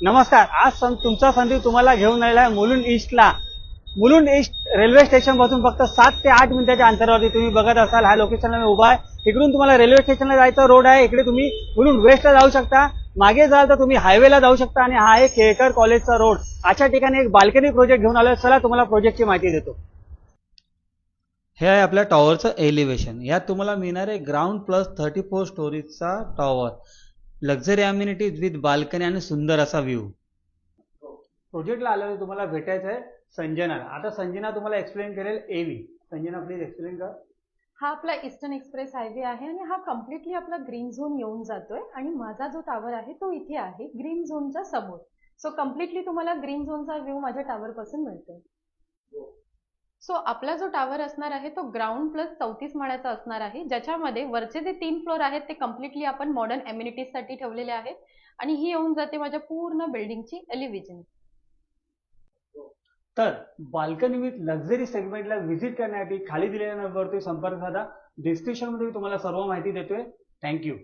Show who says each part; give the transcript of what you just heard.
Speaker 1: नमस्कार. आज तुमचा संदीप तुम्हाला घेऊन आलेला आहे मुलुंड ईस्टला. मुलुंड ईस्ट रेल्वे स्टेशन पासून फक्त 7 ते 8 मिनिटाच्या अंतरावरती तुम्ही बघत असाल ह्या लोकेशनला मी उभा आहे. इकडून तुम्हाला रेल्वे स्टेशनला जायचा रोड आहे. इकडे तुम्ही मुलुंड वेस्टला जाऊ शकता. मागे जाल तर तुम्ही हायवेला जाऊ शकता आणि हा आहे केळकर कॉलेजचा रोड. अशा ठिकाणी एक बाल्कनी प्रोजेक्ट घेऊन आलोय. चला तुम्हाला प्रोजेक्टची माहिती देतो. हे आहे आपल्या टॉवरचं एलिव्हेशन. यात तुम्हाला मिळणार आहे ग्राउंड प्लस 34 स्टोरीजचा tower, luxury amenities with balcony आणि सुंदर असा व्ह्यू. प्रोजेक्टला आलेलं तुम्हाला भेटायचं आहे संजना. आता संजना तुम्हाला एक्सप्लेन करेल एव्ही. संजना प्लीज एक्सप्लेन कर.
Speaker 2: हा आपला ईस्टर्न एक्सप्रेस हायवे आहे आणि हा कम्प्लिटली आपला ग्रीन झोन येऊन जातोय आणि माझा जो टावर आहे तो इथे आहे ग्रीन झोनच्या समोर. सो कम्प्लिटली तुम्हाला ग्रीन झोनचा व्ह्यू माझ्या टावर पासून मिळतोय. सो आपला जो टावर असणार आहे तो ग्राउंड प्लस 34 माळ्याचा असणार आहे, ज्याच्यामध्ये वरचे जे 3 फ्लोर आहेत ते कम्प्लिटली आपण मॉडर्न एम्युनिटीज साठी ठेवलेले आहेत आणि ही येऊन जाते माझ्या पूर्ण बिल्डिंगची एलिव्हेशन.
Speaker 1: तर बाल्कनी विथ लक्झरी सेगमेंटला व्हिजिट करण्यासाठी खाली दिलेल्या नंबरवरती संपर्क साधा. डिस्क्रिप्शन मध्ये मी तुम्हाला सर्व माहिती देतोय. थँक्यू.